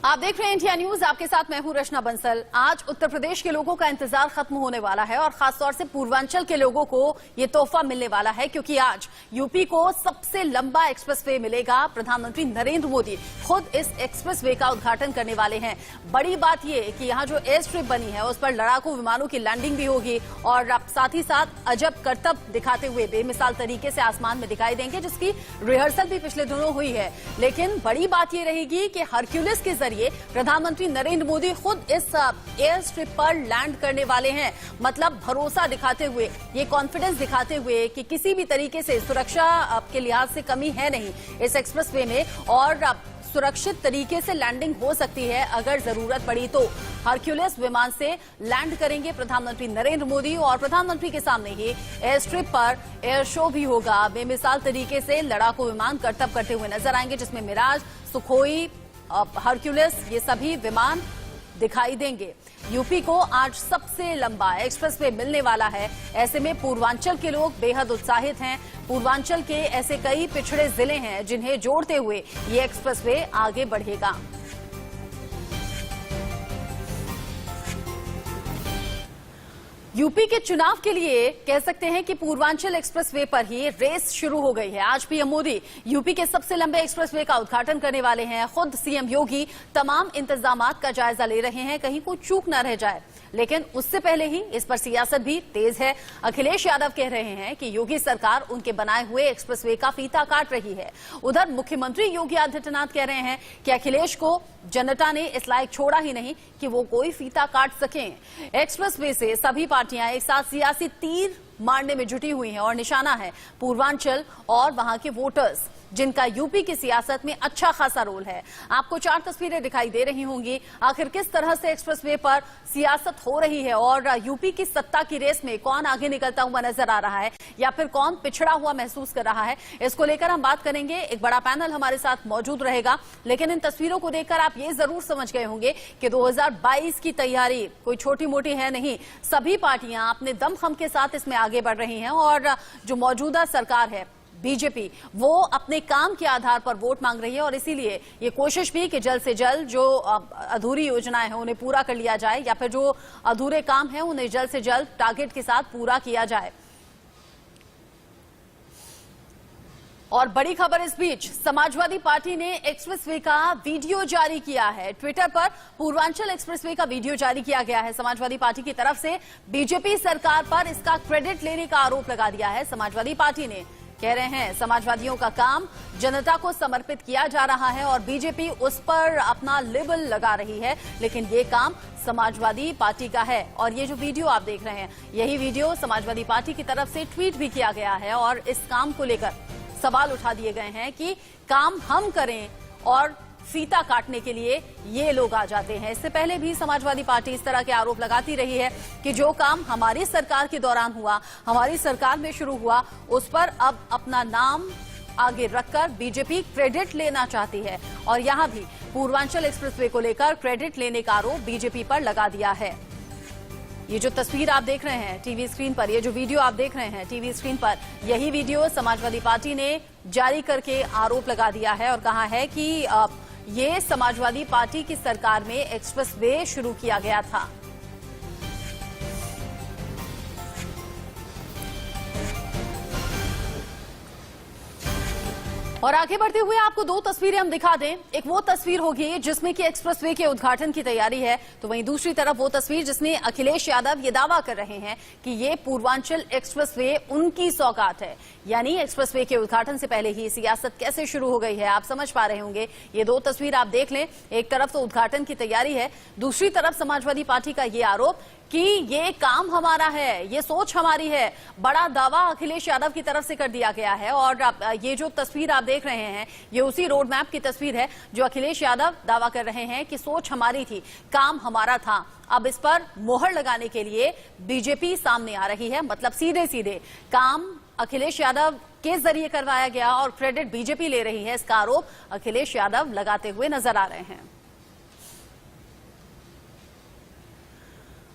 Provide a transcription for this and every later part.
आप देख रहे हैं इंडिया न्यूज, आपके साथ मैं हूं रचना बंसल। आज उत्तर प्रदेश के लोगों का इंतजार खत्म होने वाला है और खासतौर से पूर्वांचल के लोगों को ये तोहफा मिलने वाला है, क्योंकि आज यूपी को सबसे लंबा एक्सप्रेसवे मिलेगा। प्रधानमंत्री नरेंद्र मोदी खुद इस एक्सप्रेसवे का उद्घाटन करने वाले हैं। बड़ी बात यह कि यहाँ जो एयर स्ट्रिप बनी है उस पर लड़ाकू विमानों की लैंडिंग भी होगी और साथ ही साथ अजब करतब दिखाते हुए बेमिसाल तरीके से आसमान में दिखाई देंगे, जिसकी रिहर्सल भी पिछले दिनों हुई है। लेकिन बड़ी बात यह रहेगी कि हरक्यूलिस के प्रधानमंत्री नरेंद्र मोदी खुद इस एयर स्ट्रिप पर लैंड करने वाले हैं। मतलब भरोसा दिखाते हुए, ये कॉन्फिडेंस दिखाते हुए कि किसी भी तरीके से सुरक्षा के लिहाज से कमी है नहीं इस एक्सप्रेसवे में और सुरक्षित तरीके से लैंडिंग हो सकती है। अगर जरूरत पड़ी तो हरक्यूलिस विमान से लैंड करेंगे प्रधानमंत्री नरेंद्र मोदी और प्रधानमंत्री के सामने ही एयर स्ट्रिप पर एयर शो भी होगा। बेमिसाल तरीके से लड़ाकू विमान करतब करते हुए नजर आएंगे, जिसमें मिराज, सुखोई, हरक्यूलिस ये सभी विमान दिखाई देंगे। यूपी को आज सबसे लंबा एक्सप्रेसवे मिलने वाला है। ऐसे में पूर्वांचल के लोग बेहद उत्साहित हैं। पूर्वांचल के ऐसे कई पिछड़े जिले हैं जिन्हें जोड़ते हुए ये एक्सप्रेसवे आगे बढ़ेगा। यूपी के चुनाव के लिए कह सकते हैं कि पूर्वांचल एक्सप्रेसवे पर ही रेस शुरू हो गई है। आज पीएम मोदी यूपी के सबसे लंबे एक्सप्रेसवे का उद्घाटन करने वाले हैं। खुद सीएम योगी तमाम इंतजामात का जायजा ले रहे हैं, कहीं कोई चूक न रह जाए। लेकिन उससे पहले ही इस पर सियासत भी तेज है। अखिलेश यादव कह रहे हैं कि योगी सरकार उनके बनाए हुए एक्सप्रेसवे का फीता काट रही है। उधर मुख्यमंत्री योगी आदित्यनाथ कह रहे हैं कि अखिलेश को जनता ने इस लायक छोड़ा ही नहीं कि वो कोई फीता काट सकें। एक्सप्रेसवे से सभी पार्टियां एक साथ सियासी तीर मारने में जुटी हुई हैं और निशाना है पूर्वांचल और वहां के वोटर्स, जिनका यूपी की सियासत में अच्छा खासा रोल है। आपको 4 तस्वीरें दिखाई दे रही होंगी। आखिर किस तरह से एक्सप्रेसवे पर सियासत हो रही है और यूपी की सत्ता की रेस में कौन आगे निकलता हुआ नजर आ रहा है या फिर कौन पिछड़ा हुआ महसूस कर रहा है, इसको लेकर हम बात करेंगे। एक बड़ा पैनल हमारे साथ मौजूद रहेगा। लेकिन इन तस्वीरों को देखकर आप ये जरूर समझ गए होंगे कि 2022 की तैयारी कोई छोटी मोटी है नहीं। सभी पार्टियां अपने दमखम के साथ इसमें आगे बढ़ रही हैं और जो मौजूदा सरकार है बीजेपी, वो अपने काम के आधार पर वोट मांग रही है और इसीलिए ये कोशिश भी कि जल्द से जल्द जो अधूरी योजनाएं हैं उन्हें पूरा कर लिया जाए या फिर जो अधूरे काम हैं उन्हें जल्द से जल्द टारगेट के साथ पूरा किया जाए। और बड़ी खबर इस बीच, समाजवादी पार्टी ने एक्सप्रेसवे का वीडियो जारी किया है। ट्विटर पर पूर्वांचल एक्सप्रेसवे का वीडियो जारी किया गया है। समाजवादी पार्टी की तरफ से बीजेपी सरकार पर इसका क्रेडिट लेने का आरोप लगा दिया है। समाजवादी पार्टी ने कह रहे हैं समाजवादियों का काम जनता को समर्पित किया जा रहा है और बीजेपी उस पर अपना लेबल लगा रही है, लेकिन ये काम समाजवादी पार्टी का है। और ये जो वीडियो आप देख रहे हैं, यही वीडियो समाजवादी पार्टी की तरफ से ट्वीट भी किया गया है और इस काम को लेकर सवाल उठा दिए गए हैं कि काम हम करें और फीता काटने के लिए ये लोग आ जाते हैं। इससे पहले भी समाजवादी पार्टी इस तरह के आरोप लगाती रही है कि जो काम हमारी सरकार के दौरान हुआ, हमारी सरकार में शुरू हुआ, उस पर अब अपना नाम आगे रखकर बीजेपी क्रेडिट लेना चाहती है। और यहां भी पूर्वांचल एक्सप्रेसवे को लेकर क्रेडिट लेने का आरोप बीजेपी पर लगा दिया है। ये जो तस्वीर आप देख रहे हैं टीवी स्क्रीन पर, ये जो वीडियो आप देख रहे हैं टीवी स्क्रीन पर, यही वीडियो समाजवादी पार्टी ने जारी करके आरोप लगा दिया है और कहा है कि ये समाजवादी पार्टी की सरकार में एक्सप्रेसवे शुरू किया गया था। और आगे बढ़ते हुए आपको 2 तस्वीरें हम दिखा दें। एक वो तस्वीर होगी जिसमें कि एक्सप्रेसवे के उद्घाटन की तैयारी है, तो वहीं दूसरी तरफ वो तस्वीर जिसमें अखिलेश यादव ये दावा कर रहे हैं कि ये पूर्वांचल एक्सप्रेसवे उनकी सौगात है। यानी एक्सप्रेसवे के उद्घाटन से पहले ही सियासत कैसे शुरू हो गई है, आप समझ पा रहे होंगे। ये 2 तस्वीर आप देख लें। एक तरफ तो उद्घाटन की तैयारी है, दूसरी तरफ समाजवादी पार्टी का ये आरोप कि ये काम हमारा है, ये सोच हमारी है। बड़ा दावा अखिलेश यादव की तरफ से कर दिया गया है और ये जो तस्वीर आप देख रहे हैं, ये उसी रोड मैप की तस्वीर है जो अखिलेश यादव दावा कर रहे हैं कि सोच हमारी थी, काम हमारा था। अब इस पर मोहर लगाने के लिए बीजेपी सामने आ रही है। मतलब सीधे सीधे काम अखिलेश यादव के जरिए करवाया गया और क्रेडिट बीजेपी ले रही है, इसका आरोप अखिलेश यादव लगाते हुए नजर आ रहे हैं।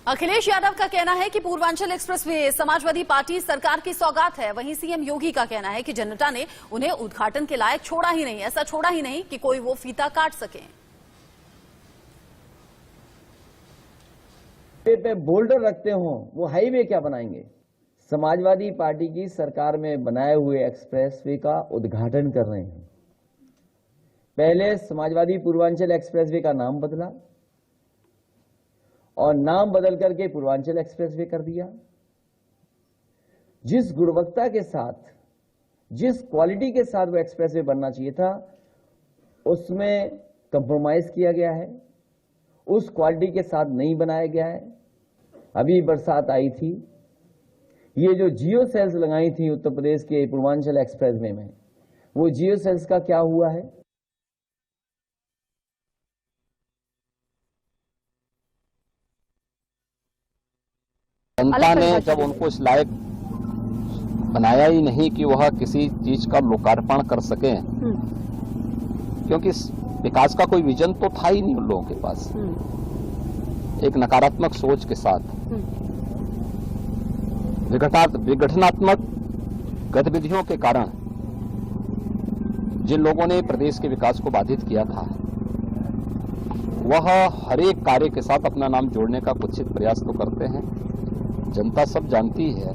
अखिलेश यादव का कहना है कि पूर्वांचल एक्सप्रेसवे समाजवादी पार्टी सरकार की सौगात है। वहीं सीएम योगी का कहना है कि जनता ने उन्हें उद्घाटन के लायक छोड़ा ही नहीं, ऐसा छोड़ा ही नहीं कि कोई वो फीता काट सके। पे बोल्डर रखते हो वो हाईवे क्या बनाएंगे। समाजवादी पार्टी की सरकार में बनाए हुए एक्सप्रेसवे का उद्घाटन कर रहे हैं। पहले समाजवादी पूर्वांचल एक्सप्रेसवे का नाम बदला और नाम बदल करके पूर्वांचल एक्सप्रेसवे कर दिया। जिस गुणवत्ता के साथ, जिस क्वालिटी के साथ वो एक्सप्रेसवे बनना चाहिए था, उसमें कंप्रोमाइज किया गया है, उस क्वालिटी के साथ नहीं बनाया गया है। अभी बरसात आई थी, ये जो जियो सेल्स लगाई थी उत्तर प्रदेश के पूर्वांचल एक्सप्रेसवे में, वो जियो सेल्स का क्या हुआ है। जनता ने जब उनको इस लायक बनाया ही नहीं कि वह किसी चीज का लोकार्पण कर सके, क्योंकि विकास का कोई विजन तो था ही नहीं उन लोगों के पास। एक नकारात्मक सोच के साथ विघटनात्मक गतिविधियों के कारण जिन लोगों ने प्रदेश के विकास को बाधित किया था, वह हर एक कार्य के साथ अपना नाम जोड़ने का कुत्सित प्रयास तो करते हैं। जनता सब जानती है।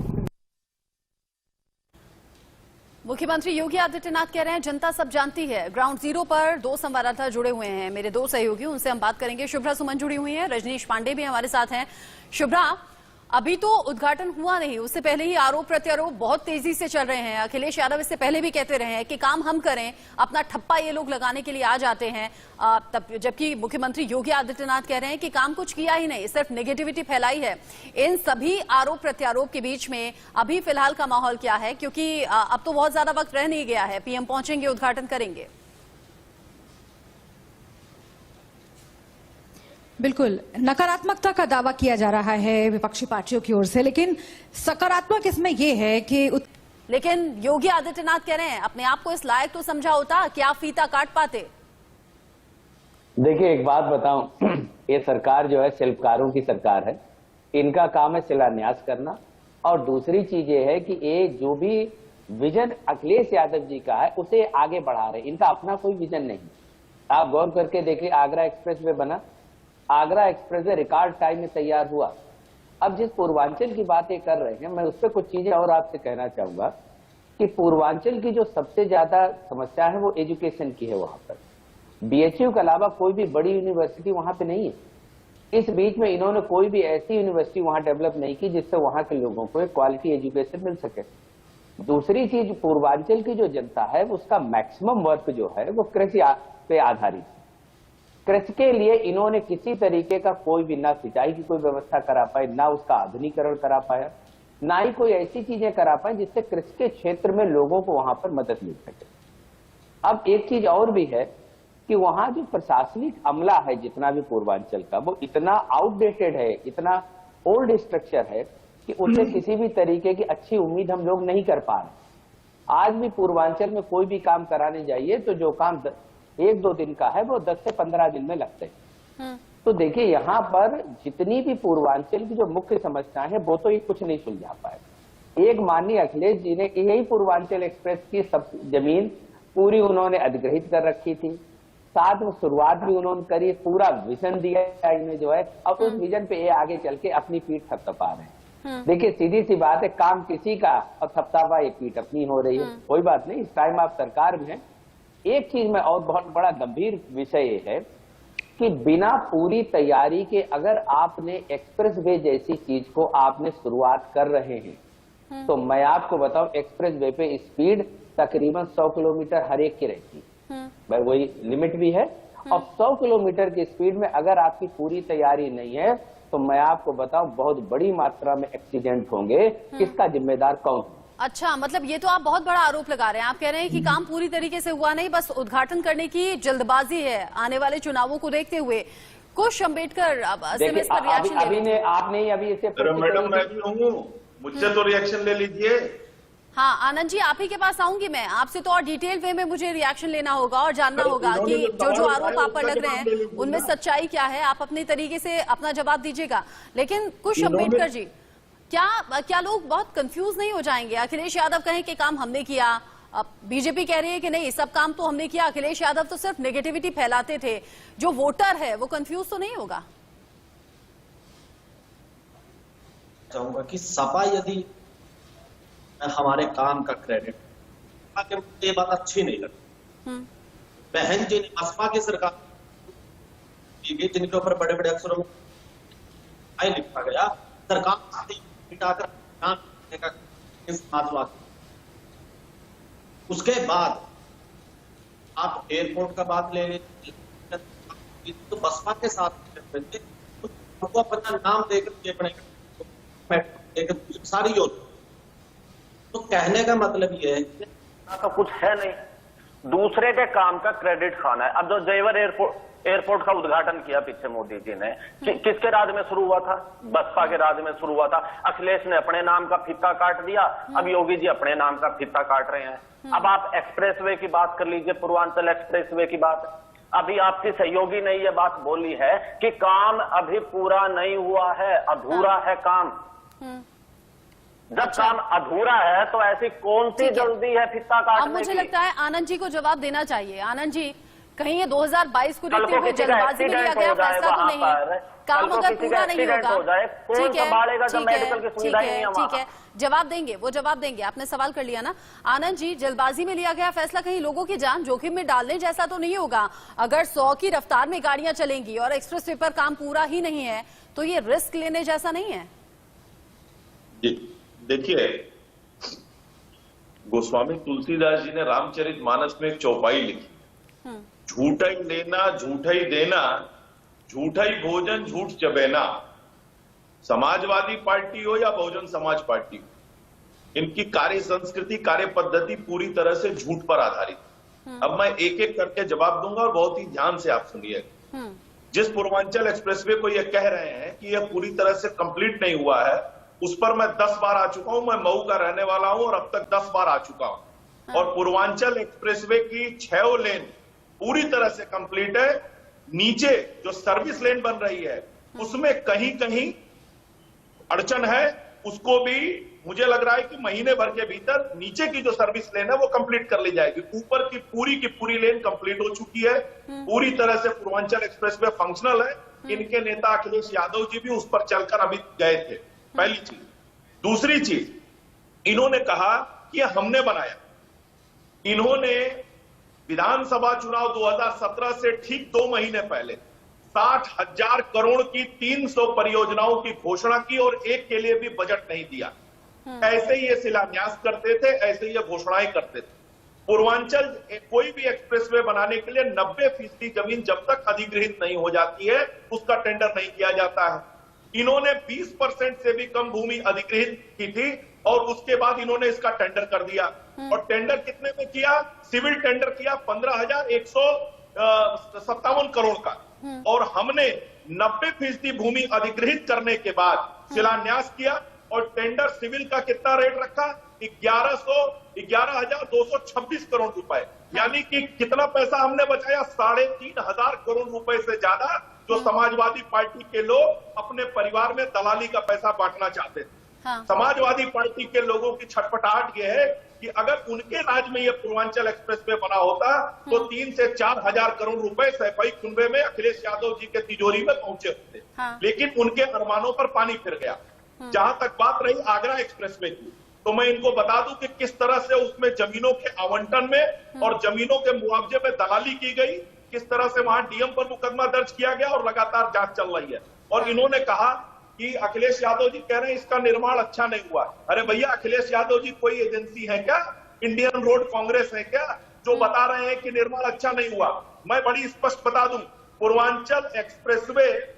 मुख्यमंत्री योगी आदित्यनाथ कह रहे हैं जनता सब जानती है। ग्राउंड जीरो पर दो संवाददाता जुड़े हुए हैं, मेरे दो सहयोगी, उनसे हम बात करेंगे। शुभ्रा सुमन जुड़ी हुई हैं, रजनीश पांडे भी हमारे साथ हैं। शुभ्रा, अभी तो उद्घाटन हुआ नहीं, उससे पहले ही आरोप प्रत्यारोप बहुत तेजी से चल रहे हैं। अखिलेश यादव इससे पहले भी कहते रहे हैं कि काम हम करें, अपना ठप्पा ये लोग लगाने के लिए आ जाते हैं, तब जबकि मुख्यमंत्री योगी आदित्यनाथ कह रहे हैं कि काम कुछ किया ही नहीं, सिर्फ नेगेटिविटी फैलाई है। इन सभी आरोप प्रत्यारोप के बीच में अभी फिलहाल का माहौल क्या है, क्योंकि अब तो बहुत ज्यादा वक्त रह नहीं गया है, पीएम पहुंचेंगे, उद्घाटन करेंगे। बिल्कुल नकारात्मकता का दावा किया जा रहा है विपक्षी पार्टियों की ओर से, लेकिन सकारात्मक इसमें यह है कि लेकिन योगी आदित्यनाथ कह रहे हैं अपने आप को इस लायक तो समझा होता कि आप फीता काट पाते। देखिए एक बात बताऊं, ये सरकार जो है शिल्पकारों की सरकार है। इनका काम है शिलान्यास करना, और दूसरी चीज ये है कि ये जो भी विजन अखिलेश यादव जी का है उसे आगे बढ़ा रहे। इनका अपना कोई विजन नहीं। आप गौर करके देखिए, आगरा एक्सप्रेसवे बना, आगरा एक्सप्रेसवे रिकॉर्ड टाइम में तैयार हुआ। अब जिस पूर्वांचल की बात ये कर रहे हैं, मैं उस पर कुछ चीजें और आपसे कहना चाहूंगा कि पूर्वांचल की जो सबसे ज्यादा समस्या है वो एजुकेशन की है। वहां पर बीएचयू के अलावा कोई भी बड़ी यूनिवर्सिटी वहां पे नहीं है। इस बीच में इन्होंने कोई भी ऐसी यूनिवर्सिटी वहां डेवलप नहीं की जिससे वहां के लोगों को एक क्वालिटी एजुकेशन मिल सके। दूसरी चीज, पूर्वांचल की जो जनता है उसका मैक्सिमम वर्क जो है वो कृषि पे आधारित है। कृषि के लिए इन्होंने किसी तरीके का कोई भी, ना सिंचाई की कोई व्यवस्था करा पाए, ना उसका आधुनिकीकरण करा पाया, ना ही कोई ऐसी चीजें करा पाए जिससे कृषि के क्षेत्र में लोगों को वहां पर मदद मिल सके। अब एक चीज और भी है कि वहां जो प्रशासनिक अमला है जितना भी पूर्वांचल का, वो इतना आउटडेटेड है, इतना ओल्ड स्ट्रक्चर है कि उससे किसी भी तरीके की अच्छी उम्मीद हम लोग नहीं कर पा रहे। आज भी पूर्वांचल में कोई भी काम कराने जाइए तो जो काम 1-2 दिन का है वो 10 से 15 दिन में लगते हैं। तो देखिए यहाँ पर जितनी भी पूर्वांचल की जो मुख्य समस्या है वो तो ये कुछ नहीं सुलझा पाए। एक माननीय अखिलेश जी ने यही पूर्वांचल एक्सप्रेस की सब जमीन पूरी उन्होंने अधिग्रहित कर रखी थी, साथ में शुरुआत भी उन्होंने करी, पूरा विजन दिया इन्हें जो है, अब उस विजन पे ये आगे चल के अपनी पीठ थपथपा रहे हैं। देखिए सीधी सी बात है, काम किसी का और थपथपा ये पीठ अपनी हो रही है। कोई बात नहीं, इस टाइम आप सरकार में है। एक चीज में और बहुत बड़ा गंभीर विषय ये है कि बिना पूरी तैयारी के अगर आपने एक्सप्रेसवे जैसी चीज को आपने शुरुआत कर रहे हैं, तो मैं आपको बताऊं एक्सप्रेसवे पे स्पीड तकरीबन 100 किलोमीटर हर एक की रहती है, वही लिमिट भी है। और 100 किलोमीटर की स्पीड में अगर आपकी पूरी तैयारी नहीं है तो मैं आपको बताऊं बहुत बड़ी मात्रा में एक्सीडेंट होंगे। किसका जिम्मेदार कौन है? अच्छा, मतलब ये तो आप बहुत बड़ा आरोप लगा रहे हैं। आप कह रहे हैं कि काम पूरी तरीके से हुआ नहीं, बस उद्घाटन करने की जल्दबाजी है आने वाले चुनावों को देखते हुए। कुछ अम्बेडकर आपने अभी इसे मैडम मैं भी हूँ, मुझसे तो रिएक्शन ले लीजिए। हाँ आनंद जी, आप ही के पास आऊंगी मैं, आपसे तो और डिटेल वे में मुझे रिएक्शन लेना होगा और जानना होगा कि जो आरोप आप पर लग रहे हैं उनमें सच्चाई क्या है। आप अपने तरीके से अपना जवाब दीजिएगा। लेकिन कुछ अम्बेडकर जी, क्या लोग बहुत कंफ्यूज नहीं हो जाएंगे? अखिलेश यादव कहें कि काम हमने किया, बीजेपी कह रही है कि नहीं सब काम तो हमने किया, अखिलेश यादव तो सिर्फ नेगेटिविटी फैलाते थे, जो वोटर है वो कंफ्यूज तो नहीं होगा? चाहूंगा कि सपा यदि हमारे काम का क्रेडिट, मुझे ये बात अच्छी नहीं लगती। बहन जी ने बसपा की सरकार जिनके ऊपर बड़े बड़े अक्षरों में लिखा गया सरकार मिटाकर समाजवाद, उसके बाद आप एयरपोर्ट का बात ले लें तो बसपा के साथ उनको अपना नाम देकर सारी योजना, तो कहने का मतलब ये है कि तो कुछ है नहीं, दूसरे के काम का क्रेडिट खाना है। अब जो जेवर एयरपोर्ट का उद्घाटन किया पीछे मोदी जी ने, किसके राज में शुरू हुआ था? बसपा के राज में शुरू हुआ था। अखिलेश ने अपने नाम का फीता काट दिया, अब योगी जी अपने नाम का फीता काट रहे हैं। अब आप एक्सप्रेसवे की बात कर लीजिए, पूर्वांचल एक्सप्रेसवे की बात। अभी आपकी सहयोगी ने ये बात बोली है कि काम अभी पूरा नहीं हुआ है, अधूरा है काम। जब काम अधूरा है तो ऐसी कौन सी जल्दी है फित्ता काटने की? मुझे लगता है आनंद जी को जवाब देना चाहिए। आनंद जी, कहीं ये 2022 को देखते हुए जल्दबाजी में लिया गया फैसला तो नहीं है? काम अगर पूरा नहीं होगा, ठीक है, जवाब देंगे, वो जवाब देंगे। आपने सवाल कर लिया ना आनंद जी, जल्दबाजी में लिया गया फैसला कहीं लोगों की जान जोखिम में डालने जैसा तो नहीं होगा? अगर 100 की रफ्तार में गाड़ियां चलेंगी और एक्सप्रेसवे पर काम पूरा ही नहीं है तो ये रिस्क लेने जैसा नहीं है? देखिए, गोस्वामी तुलसीदास जी ने रामचरितमानस में एक चौपाई लिखी, झूठा ही लेना झूठा ही देना, झूठा ही भोजन झूठ चबेना। समाजवादी पार्टी हो या बहुजन समाज पार्टी हो, इनकी कार्य संस्कृति, कार्य पद्धति पूरी तरह से झूठ पर आधारित। अब मैं एक एक करके जवाब दूंगा और बहुत ही ध्यान से आप सुनिएगा। जिस पूर्वांचल एक्सप्रेसवे को ये कह रहे हैं कि यह पूरी तरह से कंप्लीट नहीं हुआ है, उस पर मैं 10 बार आ चुका हूं। मैं मऊ का रहने वाला हूं और अब तक 10 बार आ चुका हूं। और पूर्वांचल एक्सप्रेसवे की 6 लेन पूरी तरह से कंप्लीट है। नीचे जो सर्विस लेन बन रही है उसमें कहीं कहीं अड़चन है, उसको भी मुझे लग रहा है कि महीने भर के भीतर नीचे की जो सर्विस लेन है वो कंप्लीट कर ली जाएगी। ऊपर की पूरी लेन कंप्लीट हो चुकी है। पूरी तरह से पूर्वांचल एक्सप्रेसवे फंक्शनल है। इनके नेता अखिलेश यादव जी भी उस पर चलकर अभी गए थे। पहली चीज। दूसरी चीज, इन्होंने कहा कि हमने बनाया। इन्होंने विधानसभा चुनाव 2017 से ठीक 2 महीने पहले 60,000 करोड़ की 300 परियोजनाओं की घोषणा की और एक के लिए भी बजट नहीं दिया। ऐसे ही ये शिलान्यास करते थे, ऐसे ही ये घोषणाएं करते थे। पूर्वांचल कोई भी एक्सप्रेसवे बनाने के लिए 90% जमीन जब तक अधिग्रहित नहीं हो जाती है उसका टेंडर नहीं किया जाता है। इन्होंने 20% से भी कम भूमि अधिग्रहित की थी और उसके बाद इन्होंने इसका टेंडर कर दिया। और टेंडर कितने में किया? सिविल टेंडर किया 15,157 करोड़ का। और हमने 90% भूमि अधिग्रहित करने के बाद शिलान्यास किया और टेंडर सिविल का कितना रेट रखा? 11,226 करोड़ रुपए। यानी कि कितना पैसा हमने बचाया? 3,500 करोड़ रुपए से ज्यादा जो समाजवादी पार्टी के लोग अपने परिवार में दलाली का पैसा बांटना चाहते थे। समाजवादी पार्टी के लोगों की छटपटाहट यह है कि अगर उनके राज में यह पूर्वांचल एक्सप्रेसवे बना होता तो 3 से 4,000 करोड़ रुपए सैफई कुनबे में अखिलेश यादव जी के तिजोरी में पहुंचे होते। लेकिन उनके अरमानों पर पानी फिर गया। जहां तक बात रही आगरा एक्सप्रेसवे की, तो मैं इनको बता दूं कि किस तरह से उसमें जमीनों के आवंटन में और जमीनों के मुआवजे में दलाली की गई, किस तरह से वहां डीएम पर मुकदमा दर्ज किया गया और लगातार जांच चल रही है। और इन्होंने कहा कि अखिलेश यादव जी कह रहे हैं इसका निर्माण अच्छा नहीं हुआ। अरे भैया, अखिलेश यादव जी कोई एजेंसी है क्या? इंडियन रोड कांग्रेस है क्या जो बता रहे हैं कि निर्माण अच्छा नहीं हुआ? मैं बड़ी स्पष्ट बता दूं, पूर्वांचल एक्सप्रेसवे,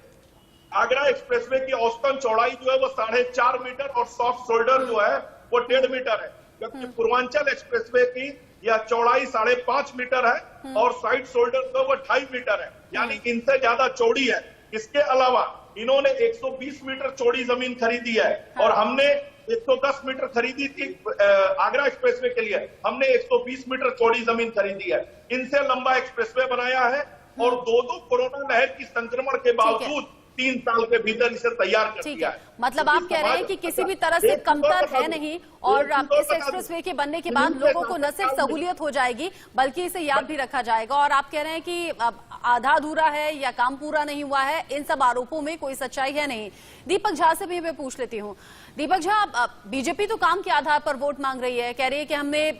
आगरा एक्सप्रेसवे की औसतन चौड़ाई जो है वो 4.5 मीटर और सॉफ्ट शोल्डर जो है वो 1.5 मीटर है, जबकि पूर्वांचल एक्सप्रेसवे की यह चौड़ाई 5.5 मीटर है और साइड शोल्डर जो वो 2.5 मीटर है, यानी इनसे ज्यादा चौड़ी है। इसके अलावा इन्होंने 120 मीटर चौड़ी जमीन खरीदी है और हमने 110 मीटर खरीदी थी आगरा एक्सप्रेसवे के लिए, हमने 120 मीटर चौड़ी जमीन खरीदी है। इनसे लंबा एक्सप्रेसवे बनाया है और 2 कोरोना लहर की संक्रमण के बावजूद 3 साल के भीतर इसे तैयार कर दिया है। मतलब आप कह रहे हैं कि किसी भी तरह से कमतर है नहीं और इस एक्सप्रेसवे के बनने के बाद लोगों को न सिर्फ सहूलियत हो जाएगी बल्कि इसे याद भी रखा जाएगा। और आप कह रहे हैं कि आधा अधूरा है या काम पूरा नहीं हुआ है, इन सब आरोपों में कोई सच्चाई है नहीं। दीपक झा से भी मैं पूछ लेती हूँ। दीपक झा, बीजेपी तो काम के आधार पर वोट मांग रही है, कह रही है कि हमने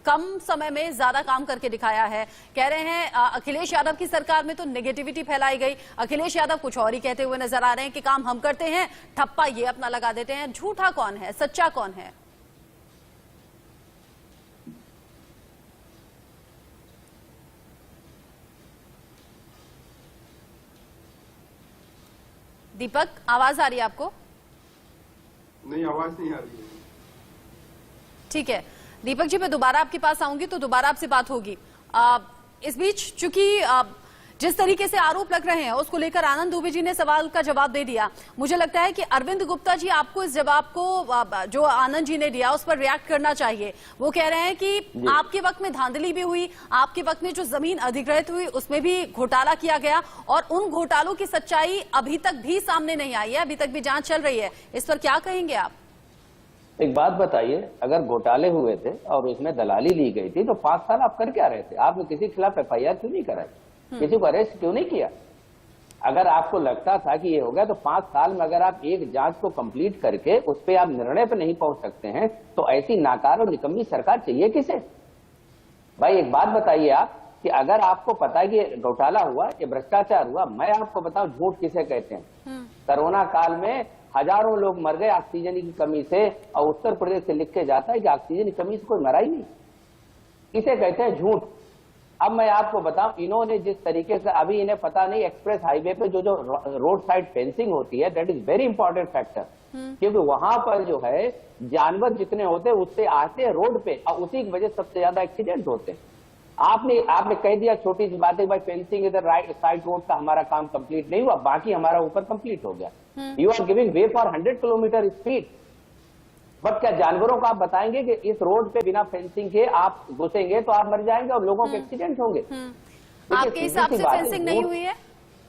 कम समय में ज्यादा काम करके दिखाया है। कह रहे हैं अखिलेश यादव की सरकार में तो नेगेटिविटी फैलाई गई, अखिलेश यादव कुछ और ही कहते हुए नजर आ रहे हैं कि काम हम करते हैं, ठप्पा ये अपना लगा देते हैं। झूठा कौन है, सच्चा कौन है? दीपक, आवाज आ रही है आपको? नहीं, आवाज नहीं आ रही है। ठीक है दीपक जी, मैं दोबारा आपके पास आऊंगी तो दोबारा आपसे बात होगी। इस बीच चूंकि जिस तरीके से आरोप लग रहे हैं उसको लेकर आनंद दुबे जी ने सवाल का जवाब दे दिया। मुझे लगता है कि अरविंद गुप्ता जी, आपको इस जवाब को जो आनंद जी ने दिया उस पर रिएक्ट करना चाहिए। वो कह रहे हैं कि आपके वक्त में धांधली भी हुई, आपके वक्त में जो जमीन अधिग्रहित हुई उसमें भी घोटाला किया गया और उन घोटालों की सच्चाई अभी तक भी सामने नहीं आई है, अभी तक भी जांच चल रही है। इस पर क्या कहेंगे आप? एक बात बताइए, अगर घोटाले हुए थे और उसमें दलाली ली गई थी तो 5 साल आप कर क्या रहे थे? आपने किसी के खिलाफ FIR क्यों नहीं कराई, किसी को अरेस्ट क्यों नहीं किया? अगर आपको लगता था कि ये हो गया तो 5 साल में अगर आप एक जांच को कंप्लीट करके उस पर आप निर्णय पे नहीं पहुंच सकते हैं तो ऐसी नाकार और निकम्मी सरकार चाहिए किसे? भाई एक बात बताइए आप कि अगर आपको पता है कि घोटाला हुआ, ये भ्रष्टाचार हुआ, मैं आपको बताऊं झूठ किसे कहते हैं। कोरोना काल में हजारों लोग मर गए ऑक्सीजन की कमी से और उत्तर प्रदेश से लिख के जाता है कि ऑक्सीजन की कमी से कोई मरा ही नहीं। इसे कहते हैं झूठ। अब मैं आपको बताऊं, इन्होंने जिस तरीके से, अभी इन्हें पता नहीं एक्सप्रेस हाईवे पे जो रोड साइड फेंसिंग होती है, that is very important factor, क्योंकि वहां पर जो है जानवर जितने होते हैं उससे आते हैं रोड पे और उसी की वजह से सबसे ज्यादा एक्सीडेंट होते हैं। आपने कह दिया छोटी सी बात है, भाई फेंसिंग इधर राइट साइड रोड का हमारा काम कंप्लीट नहीं हुआ, बाकी हमारा ऊपर कंप्लीट हो गया। You are giving way for 100 kilometre speed, but क्या जानवरों को आप बताएंगे कि इस रोड पे बिना फेंसिंग के आप घुसेंगे तो आप मर जाएंगे और लोगों के एक्सीडेंट होंगे? आपके हिसाब से फेंसिंग नहीं हुई है?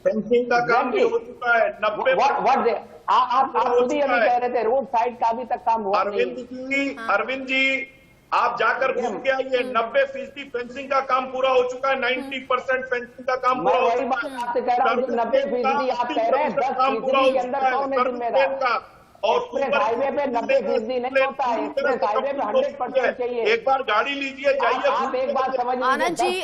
फेंसिंग का काम भी हो चुका है 90। आप खुद ही अभी कह रहे थे रोड साइड का अभी तक काम हुआ नहीं। अरविंद जी, आप जाकर घूम के आइए, 90% फेंसिंग का काम पूरा हो चुका है, 90% फेंसिंग का काम पूरा हो चुका है। 90% आप कह रहे हैं, 10% के अंदर कौन है जिम्मेदार? और हाईवे पे 90% नहीं होता है, एक्सप्रेस हाईवे पे 100% चाहिए। एक बार गाड़ी लीजिए, जाइए। आप एक बात समझिए, आनंद जी,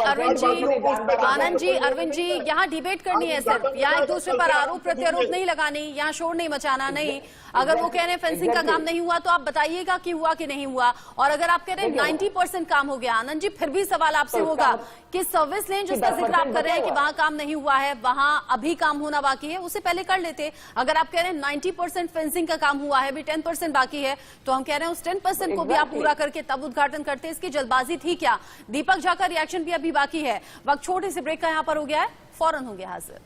अरविंद जी, यहाँ डिबेट करनी है सिर्फ, यहाँ एक दूसरे पर आरोप प्रत्यारोप नहीं लगानी, यहाँ शोर नहीं मचाना नहीं। अगर वो कह रहे हैं फेंसिंग का काम नहीं हुआ तो आप बताइएगा कि हुआ कि नहीं हुआ। और अगर आप कह रहे हैं 90% काम हो गया, आनंद जी, फिर भी सवाल आपसे होगा कि सर्विस लेन जिसका जिक्र आप कर रहे हैं कि वहां काम नहीं हुआ है, वहां अभी काम होना बाकी है, उसे पहले कर लेते। अगर आप कह रहे हैं 90% फेंसिंग का काम हुआ है, अभी 10% बाकी है, तो हम कह रहे हैं उस 10% को भी आप पूरा करके तब उद्घाटन करते। इसकी जल्दबाजी थी क्या? दीपक झा का रिएक्शन भी अभी बाकी है। वक्त छोटे से ब्रेक का यहाँ पर हो गया है, फौरन हो गया हाजिर।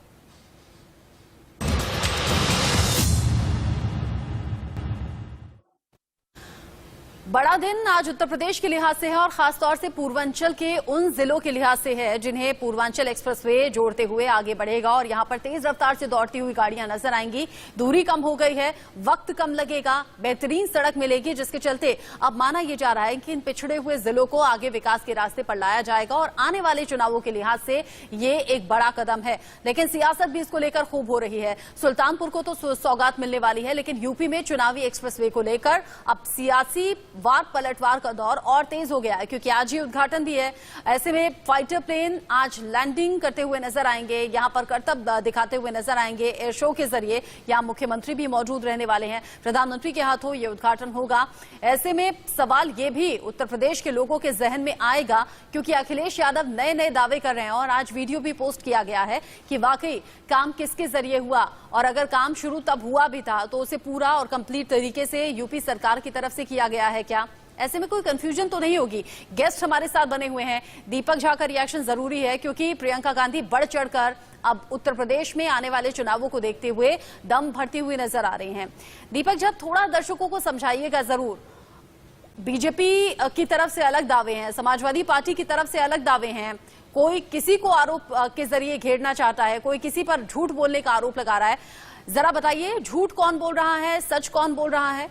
बड़ा दिन आज उत्तर प्रदेश के लिहाज से है और खासतौर से पूर्वांचल के उन जिलों के लिहाज से है जिन्हें पूर्वांचल एक्सप्रेसवे जोड़ते हुए आगे बढ़ेगा और यहां पर तेज रफ्तार से दौड़ती हुई गाड़ियां नजर आएंगी। दूरी कम हो गई है, वक्त कम लगेगा, बेहतरीन सड़क मिलेगी, जिसके चलते अब माना यह जा रहा है कि इन पिछड़े हुए जिलों को आगे विकास के रास्ते पर लाया जाएगा और आने वाले चुनावों के लिहाज से ये एक बड़ा कदम है। लेकिन सियासत भी इसको लेकर खूब हो रही है। सुल्तानपुर को तो सौगात मिलने वाली है, लेकिन यूपी में चुनावी एक्सप्रेसवे को लेकर अब सियासी वार पलटवार का दौर और तेज हो गया है, क्योंकि आज ही उद्घाटन भी है। ऐसे में फाइटर प्लेन आज लैंडिंग करते हुए नजर आएंगे, यहां पर करतब दिखाते हुए नजर आएंगे एयर शो के जरिए। यहां मुख्यमंत्री भी मौजूद रहने वाले हैं, प्रधानमंत्री के हाथों ये उद्घाटन होगा। ऐसे में सवाल ये भी उत्तर प्रदेश के लोगों के जहन में आएगा, क्योंकि अखिलेश यादव नए नए दावे कर रहे हैं और आज वीडियो भी पोस्ट किया गया है कि वाकई काम किसके जरिए हुआ, और अगर काम शुरू तब हुआ भी था तो उसे पूरा और कंप्लीट तरीके से यूपी सरकार की तरफ से किया गया है क्या? ऐसे में कोई कंफ्यूजन तो नहीं होगी। गेस्ट हमारे साथ बने हुए हैं, दीपक झा का रिएक्शन जरूरी है क्योंकि प्रियंका गांधी बढ़ चढ़कर अब उत्तर प्रदेश में आने वाले चुनावों को देखते हुए दम भरती हुई नजर आ रही हैं। दीपक झा, थोड़ा दर्शकों को समझाइएगा जरूर। बीजेपी की तरफ से अलग दावे हैं, समाजवादी पार्टी की तरफ से अलग दावे हैं, कोई किसी को आरोप के जरिए घेरना चाहता है, कोई किसी पर झूठ बोलने का आरोप लगा रहा है। जरा बताइए, झूठ कौन बोल रहा है, सच कौन बोल रहा है?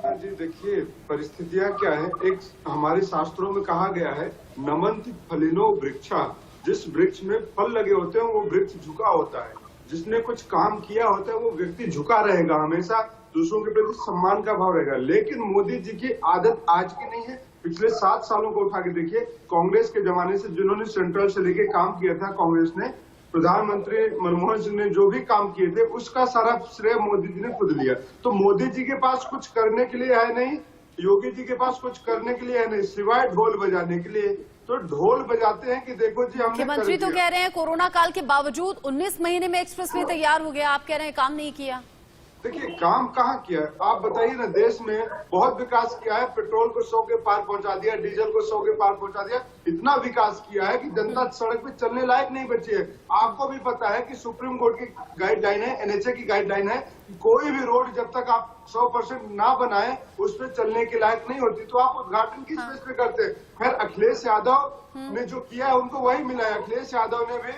जी देखिए, परिस्थितियां क्या है। एक हमारे शास्त्रों में कहा गया है, नमन्ति फलिनो वृक्षा, जिस वृक्ष में फल लगे होते हैं वो वृक्ष झुका होता है। जिसने कुछ काम किया होता है वो व्यक्ति झुका रहेगा, हमेशा दूसरों के प्रति सम्मान का भाव रहेगा। लेकिन मोदी जी की आदत आज की नहीं है, पिछले 7 सालों को उठा के देखिए। कांग्रेस के जमाने से जिन्होंने सेंट्रल से लेके काम किया था कांग्रेस ने, प्रधानमंत्री मनमोहन सिंह ने जो भी काम किए थे उसका सारा श्रेय मोदी जी ने खुद लिया। तो मोदी जी के पास कुछ करने के लिए है नहीं, योगी जी के पास कुछ करने के लिए है नहीं, सिवाय ढोल बजाने के लिए। तो ढोल बजाते हैं कि देखो जी हमने मुख्यमंत्री तो कह रहे हैं कोरोना काल के बावजूद 19 महीने में एक्सप्रेसवे तैयार हो गया, आप कह रहे हैं काम नहीं किया। देखिए काम कहाँ किया है आप बताइए ना। देश में बहुत विकास किया है, पेट्रोल को 100 के पार पहुंचा दिया, डीजल को 100 के पार पहुंचा दिया। इतना विकास किया है कि जनता सड़क पे चलने लायक नहीं बची है। आपको भी पता है कि सुप्रीम कोर्ट की गाइडलाइन है, एनएचए की गाइडलाइन है, कोई भी रोड जब तक आप 100% ना बनाए उस पर चलने के लायक नहीं होती। तो आप उद्घाटन किस बेस पे करते हैं? खैर अखिलेश यादव ने जो किया है उनको वही मिला है। अखिलेश यादव ने भी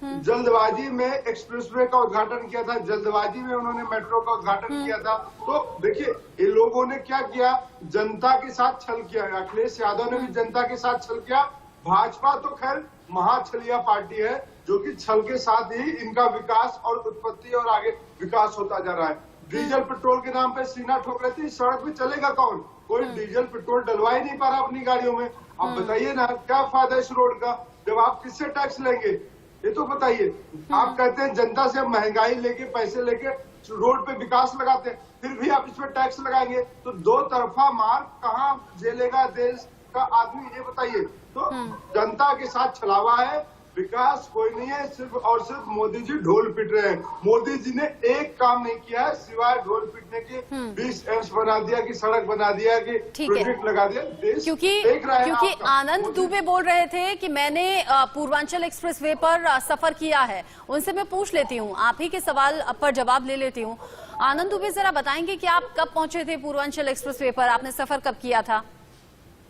जल्दबाजी में एक्सप्रेसवे का उद्घाटन किया था, जल्दबाजी में उन्होंने मेट्रो का उद्घाटन किया था। तो देखिए ये लोगों ने क्या किया, जनता के साथ छल किया। अखिलेश यादव ने भी जनता के साथ छल किया। भाजपा तो खैर महाछलिया पार्टी है जो कि छल के साथ ही इनका विकास और उत्पत्ति और आगे विकास होता जा रहा है। डीजल पेट्रोल के नाम पे सीना ठोक रहे थे, सड़क पे चलेगा कौन? कोई डीजल पेट्रोल डलवा ही नहीं पा रहा अपनी गाड़ियों में। अब बताइए ना क्या फायदा इस रोड का, जब आप किससे टैक्स लेंगे ये तो बताइए। आप कहते हैं जनता से महंगाई लेके पैसे लेके रोड पे विकास लगाते हैं, फिर भी आप इस पर टैक्स लगाएंगे तो दो तरफा मार कहाँ झेलेगा देश का आदमी, ये बताइए। तो जनता के साथ छलावा है, विकास कोई नहीं है, सिर्फ और सिर्फ मोदी जी ढोल पीट रहे हैं। मोदी जी ने एक काम नहीं किया है सिवाय ढोल पीटने के। 20 एम्स बना दिया कि सड़क बना दिया कि प्रोजेक्ट लगा दिया। देश क्योंकि आनंद दुबे बोल रहे थे कि मैंने पूर्वांचल एक्सप्रेसवे पर सफर किया है, उनसे मैं पूछ लेती हूँ, आप ही के सवाल पर जवाब ले लेती हूँ। आनंद दुबे जरा बताएंगे कि आप कब पहुंचे थे पूर्वांचल एक्सप्रेसवे पर, आपने सफर कब किया था?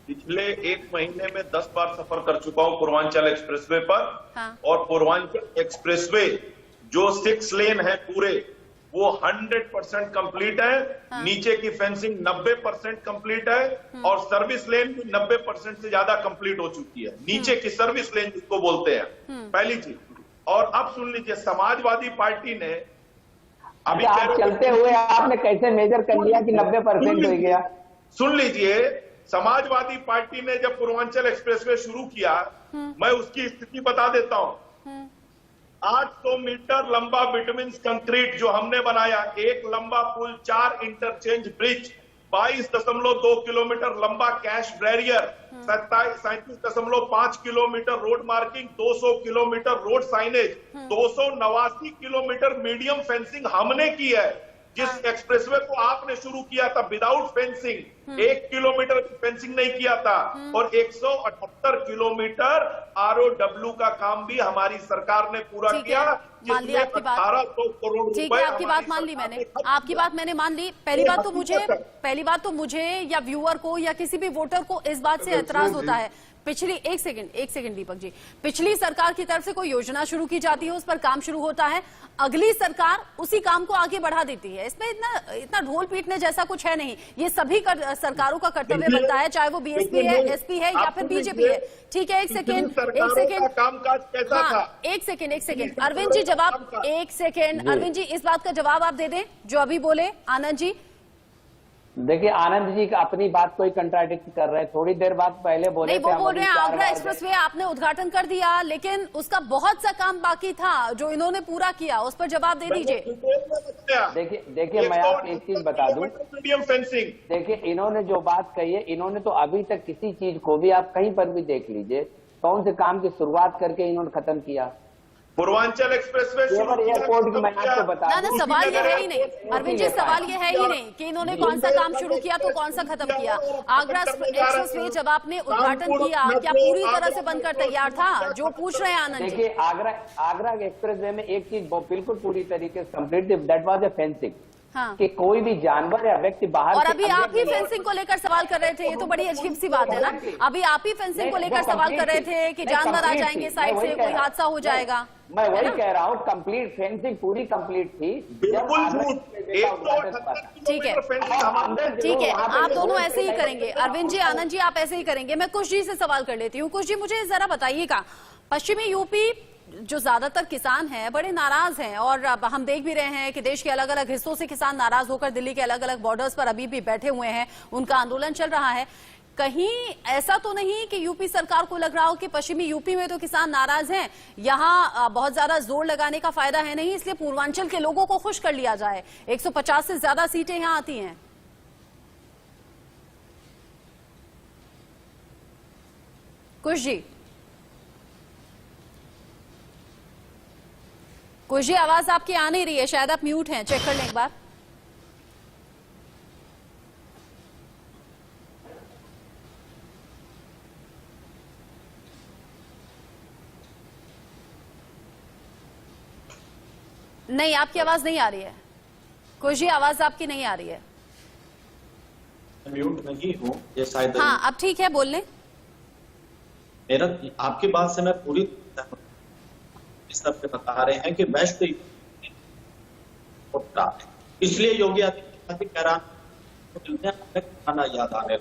पिछले 1 महीने में 10 बार सफर कर चुका हूं पूर्वांचल एक्सप्रेसवे पर। हाँ। और पूर्वांचल एक्सप्रेसवे जो 6 लेन है पूरे, वो 100% कंप्लीट है। हाँ। नीचे की फेंसिंग 90% कंप्लीट है और सर्विस लेन भी 90% से ज्यादा कंप्लीट हो चुकी है। नीचे की सर्विस लेन जिसको बोलते हैं, पहली चीज। और अब सुन लीजिए, समाजवादी पार्टी ने अभी चलते हुए आपने कैसे मेजर कर लिया कि 90% हो गया? सुन लीजिए, समाजवादी पार्टी ने जब पूर्वांचल एक्सप्रेसवे शुरू किया, मैं उसकी स्थिति बता देता हूं। 800 मीटर लंबा बिटुमिन कंक्रीट जो हमने बनाया, एक लंबा पुल, 4 इंटरचेंज ब्रिज, 22.2 किलोमीटर लंबा cash barrier, 37.5 kilometre road marking, 200 kilometre road signage, 289 kilometre medium fencing हमने की है। जिस एक्सप्रेसवे को आपने शुरू किया था विदाउट फेंसिंग, 1 किलोमीटर की फेंसिंग नहीं किया था। और 178 किलोमीटर ROW का काम भी हमारी सरकार ने पूरा किया, जिसमें 1800 करोड़ रुपए। ठीक है, आपकी बात मान ली मैंने, आपकी बात मैंने मान ली। पहली बात तो मुझे या व्यूअर को या किसी भी वोटर को इस बात से एतराज होता है, पिछली एक सेकंड दीपक जी, पिछली सरकार की तरफ से कोई योजना शुरू की जाती है, उस पर काम शुरू होता है, अगली सरकार उसी काम को आगे बढ़ा देती है। इसमें इतना ढोल पीटने जैसा कुछ है नहीं। ये सभी सरकारों का कर्तव्य बनता है, चाहे वो बीएसपी है, एसपी है या फिर बीजेपी है। ठीक है, एक सेकेंड कामकाज कैसा था? एक सेकेंड अरविंद जी, जवाब एक सेकेंड अरविंद जी, इस बात का जवाब आप दे दें जो अभी बोले आनंद जी। देखिए आनंद जी का अपनी बात कोई कंट्राडिक्ट कर रहे हैं। थोड़ी देर बाद पहले बोले नहीं, वो बोल रहे हैं आगरा एक्सप्रेसवे आपने उद्घाटन कर दिया, लेकिन उसका बहुत सा काम बाकी था जो इन्होंने पूरा किया, उस पर जवाब दे दीजिए। देखिए मैं आपको एक चीज बता दूं, मीडियम फेंसिंग, देखिए इन्होंने जो बात कही है, इन्होंने तो अभी तक किसी चीज को भी, आप कहीं पर भी देख लीजिए, कौन से काम की शुरुआत करके इन्होंने खत्म किया। पूर्वांचल एक्सप्रेसवे एयरपोर्ट की मैं आपको बता दूं, सवाल ये है ही नहीं अरविंद जी, सवाल ये है ही नहीं कि इन्होंने कौन सा काम शुरू किया तो कौन सा खत्म किया। आगरा एक्सप्रेसवे जब आपने उद्घाटन किया, क्या पूरी तरह से बनकर तैयार था? जो पूछ रहे हैं आनंद जी। देखिए आगरा एक्सप्रेसवे में एक चीज बिल्कुल पूरी तरीके से complete, that was a fencing. हाँ। कि कोई भी जानवर या व्यक्ति बाहर, और अभी आप ही फेंसिंग को लेकर सवाल कर रहे थे, ये तो बड़ी अजीब सी बात है ना। अभी आप ही फेंसिंग को लेकर सवाल कर रहे थे कि जानवर आ जाएंगे साइड से, कोई हादसा हो जाएगा। मैं वही कह रहा हूँ, कंप्लीट फेंसिंग पूरी कंप्लीट थी। ठीक है, आप दोनों ऐसे ही करेंगे, अरविंद जी आनंद जी आप ऐसे ही करेंगे। मैं कुश जी से सवाल कर लेती हूँ। कुश जी मुझे जरा बताइएगा, पश्चिमी यूपी जो ज्यादातर किसान हैं बड़े नाराज हैं और अब हम देख भी रहे हैं कि देश के अलग अलग हिस्सों से किसान नाराज होकर दिल्ली के अलग अलग बॉर्डर्स पर अभी भी बैठे हुए हैं, उनका आंदोलन चल रहा है। कहीं ऐसा तो नहीं कि यूपी सरकार को लग रहा हो कि पश्चिमी यूपी में तो किसान नाराज हैं, यहां बहुत ज्यादा जोर लगाने का फायदा है नहीं, इसलिए पूर्वांचल के लोगों को खुश कर लिया जाए। 150 से ज्यादा सीटें यहां आती हैं। कुश जी आवाज आपकी आ नहीं रही है, शायद आप म्यूट हैं, चेक कर लें एक बार। नहीं, आपकी आवाज नहीं आ रही है। कुश जी आवाज आपकी नहीं आ रही है। म्यूट नहीं हूँ ये शायद। हाँ अब ठीक है, बोल लें। मेरा आपकी बात से मैं पूरी इस तरह से बता रहे हैं कि वेस्ट इसलिए योगी आदित्यनाथ कैराना याद आने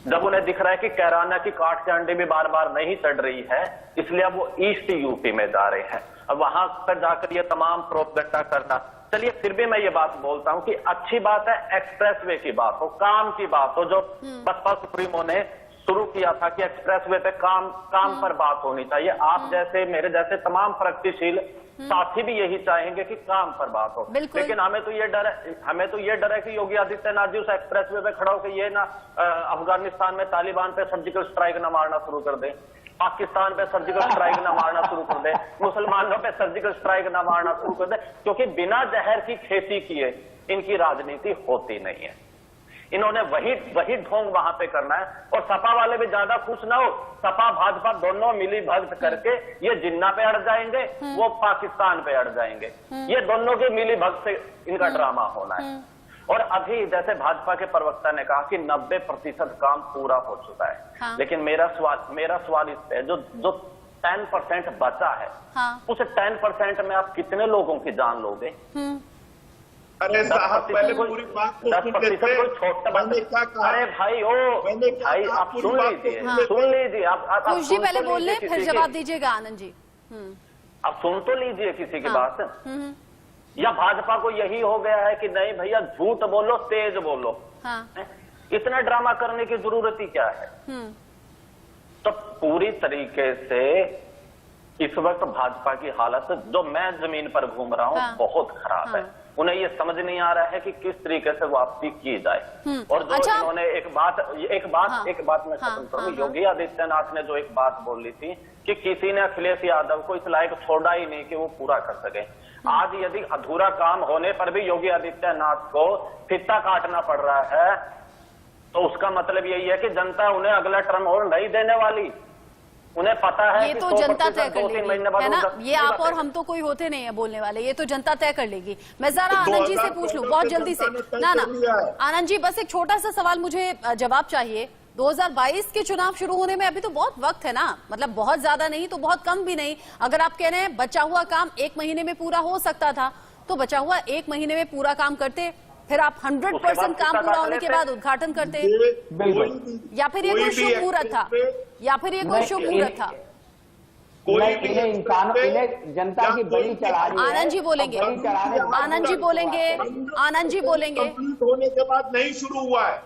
जब उन्हें दिख रहा है कि कैराना की काट के अंडे भी बार बार नहीं चढ़ रही है, इसलिए अब वो ईस्ट यूपी में जा रहे हैं। अब वहां पर जाकर ये तमाम प्रोपगंडा करना, चलिए फिर भी मैं ये बात बोलता हूं कि अच्छी बात है एक्सप्रेसवे की बात हो, काम की बात हो, जो बसपा सुप्रीमो ने शुरू किया था कि एक्सप्रेसवे पे काम पर बात होनी चाहिए। आप जैसे मेरे जैसे तमाम प्रगतिशील साथी भी यही चाहेंगे कि काम पर बात हो, लेकिन हमें तो ये डर है कि योगी आदित्यनाथ जी उस एक्सप्रेसवे पे खड़ा होकर ये ना अफगानिस्तान में तालिबान पे सर्जिकल स्ट्राइक ना मारना शुरू कर दे, पाकिस्तान पे सर्जिकल स्ट्राइक ना मारना शुरू कर दे, मुसलमानों पे सर्जिकल स्ट्राइक ना मारना शुरू कर दे, क्योंकि बिना जहर की खेती किए इनकी राजनीति होती नहीं है। इन्होंने वही ढोंग वहां पे करना है। और सपा वाले भी ज्यादा खुश ना हो, सपा भाजपा दोनों मिली भगत करके ये जिन्ना पे अड़ जाएंगे, वो पाकिस्तान पे अड़ जाएंगे। ये दोनों के मिली भगत से इनका ड्रामा होना है। और अभी जैसे भाजपा के प्रवक्ता ने कहा कि 90% काम पूरा हो चुका है। हाँ। लेकिन मेरा सवाल इस पे जो 10% बचा है, हाँ। उस 10% में आप कितने लोगों की जान लोगे? अरे साहब पहले पूरी बात को सुन लेते हैं। मैंने क्या कहा? अरे भाई आप सुन लीजिए आप कुश जी पहले बोल लें, फिर जवाब दीजिएगा आनंद जी। आप सुन तो लीजिए किसी की बात। या भाजपा को यही हो गया है कि नहीं भैया झूठ बोलो, तेज बोलो, इतना ड्रामा करने की जरूरत ही क्या है? तो पूरी तरीके से इस वक्त भाजपा की हालत, जो मैं जमीन पर घूम रहा हूँ, बहुत खराब है। उन्हें ये समझ नहीं आ रहा है कि किस तरीके से वापसी की जाए। और जो इन्होंने एक बात मैं खत्म करूँ, योगी आदित्यनाथ ने जो एक बात बोली थी कि किसी ने अखिलेश यादव को इस लायक छोड़ा ही नहीं कि वो पूरा कर सके। आज यदि अधूरा काम होने पर भी योगी आदित्यनाथ को फित्ता काटना पड़ रहा है, तो उसका मतलब यही है कि जनता उन्हें अगला टर्म और नहीं देने वाली। उन्हें पता है ये तो जनता तय कर लेगी, है ना? ये आप और हम तो कोई होते नहीं है बोलने वाले, ये तो जनता तय कर लेगी। मैं जरा आनंद जी से पूछ लूं बहुत जल्दी से। ना आनंद जी, बस एक छोटा सा सवाल मुझे जवाब चाहिए। 2022 के चुनाव शुरू होने में अभी तो बहुत वक्त है ना, मतलब बहुत ज्यादा नहीं तो बहुत कम भी नहीं। अगर आप कह रहे हैं बचा हुआ काम 1 महीने में पूरा हो सकता था, तो बचा हुआ 1 महीने में पूरा काम करते, फिर आप 100% काम पूरा होने के बाद उद्घाटन करते, या फिर ये कोई शुभ मुहूर्त था, या फिर ये कोई शुभ मुहूर्त था? इन्हें जनता की बलि चढ़ा रही है। आनंद जी बोलेंगे, आनंद जी बोलेंगे, आनंद जी बोलेंगे। कंप्लीट होने के बाद नहीं शुरू हुआ है।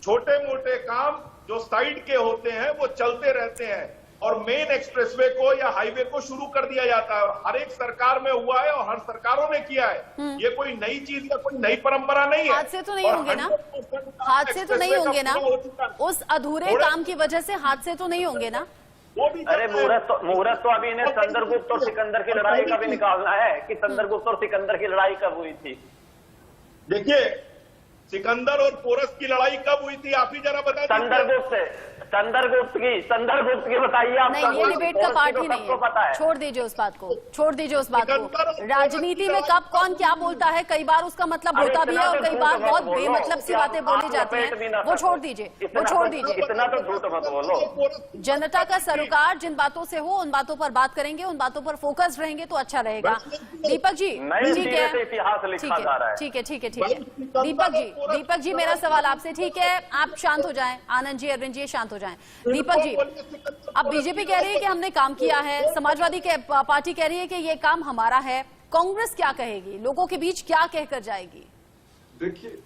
छोटे मोटे काम जो साइड के होते हैं वो चलते रहते हैं, और मेन एक्सप्रेसवे को या हाईवे को शुरू कर दिया जाता है। और हर एक सरकार में हुआ है और हर सरकारों ने किया है। ये कोई नई चीज या कोई नई परंपरा नहीं है। हादसे तो नहीं होंगे ना? हादसे तो नहीं होंगे ना? उस अधूरे काम की वजह से हादसे तो नहीं होंगे ना? अरे मुहूर्त तो अभी इन्हें चंद्रगुप्त और सिकंदर की लड़ाई का भी निकालना है कि चंद्रगुप्त और सिकंदर की लड़ाई कब हुई थी। देखिए, सिकंदर और पोरस की लड़ाई कब हुई थी आप ही जरा बता दीजिए। चंद्रगुप्त की बताइए आप। नहीं, ये डिबेट का पार्ट ही नहीं है, छोड़ दीजिए उस बात को, छोड़ दीजिए उस बात को। राजनीति में कब कौन क्या बोलता है, कई बार उसका मतलब होता भी है और कई बार बहुत बेमतलब सी बातें बोली जाती हैं। वो छोड़ दीजिए, वो छोड़ दीजिए। इतना तो झूठ मत बोलो। जनता का सरोकार जिन बातों से हो उन बातों पर बात करेंगे, उन बातों पर फोकस रहेंगे तो अच्छा रहेगा। दीपक जी, ठीक है, ठीक है, ठीक है, ठीक है। दीपक जी दीपक जी मेरा सवाल आपसे, ठीक है आप शांत हो जाएं, आनंद जी अरविंद जी शांत हो जाएं। दीपक जी, अब बीजेपी कह रही है कि हमने काम किया है, समाजवादी पार्टी कह रही है कि ये काम हमारा है, कांग्रेस क्या कहेगी, लोगों के बीच क्या कहकर जाएगी? देखिए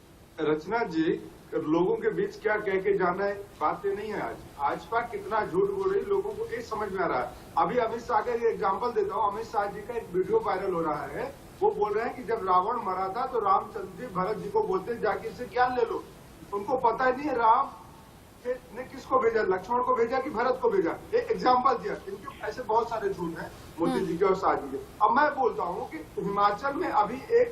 रचना जी, लोगों के बीच क्या कह के जाना है बातें नहीं है। आज भाजपा कितना झूठ बोल रही है लोगों को ये समझ में आ रहा है। अभी अमित शाह का एग्जाम्पल देता हूँ, अमित शाह जी का एक वीडियो वायरल हो रहा है, वो बोल रहे हैं कि जब रावण मरा था तो रामचंद्र जी भरत जी को बोलते जाके इससे ज्ञान ले लो। उनको पता ही नहीं है राम ने किसको भेजा, लक्ष्मण को भेजा कि भरत को भेजा। एक एग्जाम्पल दिया। इनके ऐसे बहुत सारे झूठ हैं मोदी जी के और शाह जी के। अब मैं बोलता हूँ कि हिमाचल में अभी एक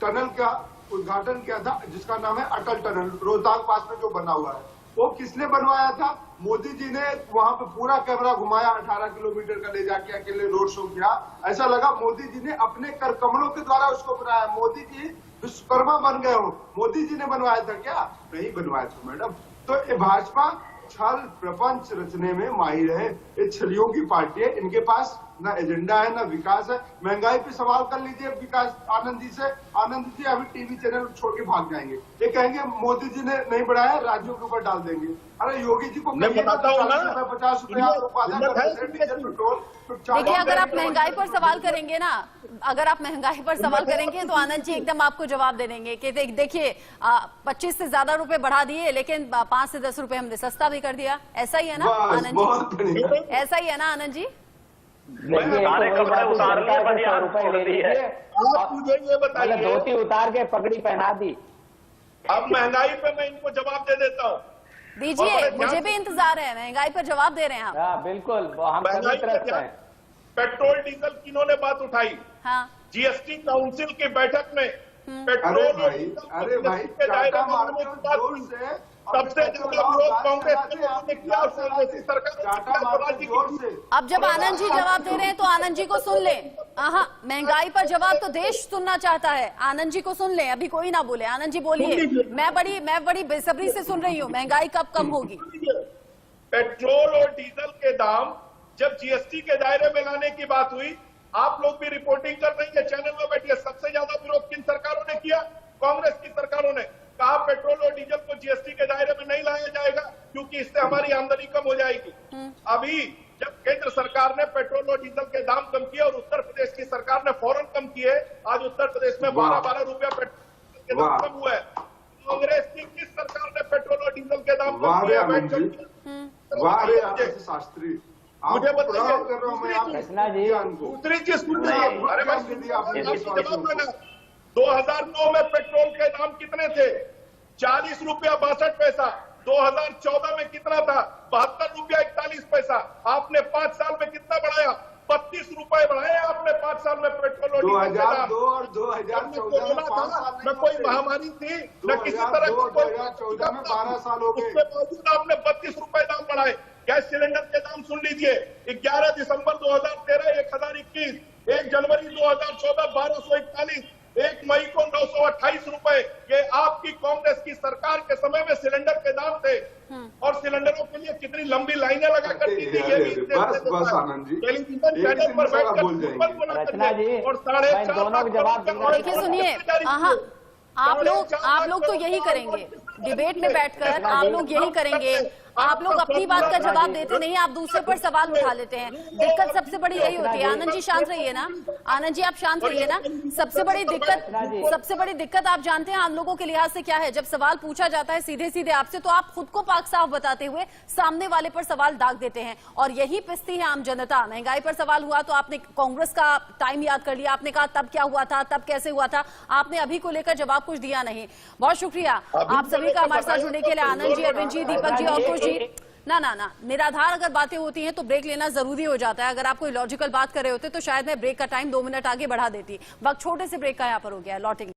टनल का उद्घाटन किया था जिसका नाम है अटल टनल, रोहतांग पास में जो बना हुआ है, वो किसने बनवाया था? मोदी जी ने वहां पे पूरा कैमरा घुमाया, 18 किलोमीटर का ले जाके अकेले रोड शो किया। ऐसा लगा मोदी जी ने अपने कर कमलों के द्वारा उसको बनाया। मोदी जी विश्वकर्मा बन गए हो, मोदी जी ने बनवाया था क्या? नहीं बनवाया था मैडम। तो ये भाजपा छल प्रपंच रचने में माहिर है, ये छलियों की पार्टी है। इनके पास ना एजेंडा है ना विकास है। महंगाई पे सवाल कर लीजिए विकास आनंद जी से, आनंद जी अभी टीवी चैनल छोड़ के भाग जाएंगे। ये कहेंगे मोदी जी ने नहीं बढ़ाया, राज्यों के ऊपर डाल देंगे। अरे योगी जी को 50 रुपया पेट्रोल। देखिए अगर आप महंगाई पर सवाल करेंगे ना, अगर आप महंगाई पर सवाल करेंगे तो आनंद जी एकदम आपको जवाब दे देंगे कि देखिए 25 से ज्यादा रुपए बढ़ा दिए लेकिन 5 से 10 रुपए हमने सस्ता भी कर दिया। ऐसा ही है ना आनंद जी? ऐसा ही है ना आनंद जी? सारे कपड़े उतार लिए, बस यहाँ छोड़ दिए। आप मुझे ये बताइए, धोती उतार के पगड़ी पहना दी। अब महंगाई पे मैं इनको जवाब दे देता हूँ। दीजिए, मुझे भी इंतजार है, महंगाई पर जवाब दे रहे हैं आप। हाँ बिल्कुल, हम महंगाई पे पेट्रोल डीजल किन्होंने बात उठाई? हाँ जीएसटी काउंसिल की बैठक में पेट्रोल अरे भाई के दायरे में आने की बात हुई। सबसे ज्यादा विरोध कांग्रेस ने किया, सरकार। अब जब आनंद जी जवाब दे रहे हैं तो आनंद जी को सुन लें। हाँ, महंगाई पर जवाब तो देश सुनना चाहता है, आनंद जी को सुन लें, अभी कोई ना बोले। आनंद जी बोलिए, मैं बड़ी बेसब्री से सुन रही हूँ, महंगाई कब कम होगी? पेट्रोल और डीजल के दाम जब जीएसटी के दायरे में लाने की बात हुई, आप लोग भी रिपोर्टिंग कर रही है, चैनल में बैठिए, सबसे ज्यादा विरोध किन सरकारों ने किया? कांग्रेस की सरकारों ने कहा पेट्रोल और डीजल को जीएसटी के दायरे में नहीं लाया जाएगा क्योंकि इससे हमारी आमदनी कम हो जाएगी। अभी जब केंद्र सरकार ने पेट्रोल और डीजल के दाम कम किए और उत्तर प्रदेश की सरकार ने फौरन कम किए, आज उत्तर प्रदेश में 12-12 रुपया पेट्रोल के दाम कम हुआ है। कांग्रेस की किस सरकार ने पेट्रोल और डीजल के दाम कम किए? शास्त्री मुझे बताइए, दूसरी चीज सुन रही है। अरे भाई 2009 में पेट्रोल के दाम कितने थे? 40 रुपया 62 पैसा। 2014 में कितना था? 72 रुपया 41 पैसा। आपने 5 साल में कितना बढ़ाया? 32 रुपए बढ़ाए आपने 5 साल में पेट्रोल और डीजल के दाम। 2002 और 2014 में न कोई महामारी थी, न किसी तरह की 2014 में 12 साल हो गए। उसके बावजूद आपने 32 रुपए दाम बढ़ाए। गैस सिलेंडर के दाम सुन लीजिए, 11 दिसंबर 2013 1021, 1 जनवरी 2014 1241, 1 मई को 928 रुपए। ये आपकी कांग्रेस की सरकार के समय में सिलेंडर के दाम थे और सिलेंडरों के लिए कितनी लंबी लाइनें लगा करती थी। बस आनंद जी, टेलीविजन चैनल पर बैठकर और 4.5 देखिए सुनिए, आप लोग तो यही करेंगे, डिबेट में बैठकर आप लोग यही करेंगे। आप लोग अपनी बात का जवाब देते नहीं, आप दूसरे पर सवाल उठा लेते हैं। दिक्कत सबसे बड़ी यही होती है। आनंद जी शांत रहिए ना, आनंद जी आप शांत रहिए ना। सबसे बड़ी दिक्कत आप जानते हैं आम लोगों के लिहाज से क्या है? जब सवाल पूछा जाता है सीधे सीधे आपसे तो आप खुद को पाक साफ बताते हुए सामने वाले पर सवाल दाग देते हैं और यही पिसती है आम जनता। महंगाई पर सवाल हुआ तो आपने कांग्रेस का टाइम याद कर लिया, आपने कहा तब क्या हुआ था, तब कैसे हुआ था, आपने अभी को लेकर जवाब कुछ दिया नहीं। बहुत शुक्रिया आप सभी का हमारे साथ जुड़ने के लिए, आनंद जी, अरविंद जी, दीपक जी और कुछ जी। ना निराधार अगर बातें होती हैं तो ब्रेक लेना जरूरी हो जाता है। अगर आप कोई लॉजिकल बात कर रहे होते तो शायद मैं ब्रेक का टाइम 2 मिनट आगे बढ़ा देती। वक्त छोटे से ब्रेक का यहाँ पर हो गया है, लौटेंगे।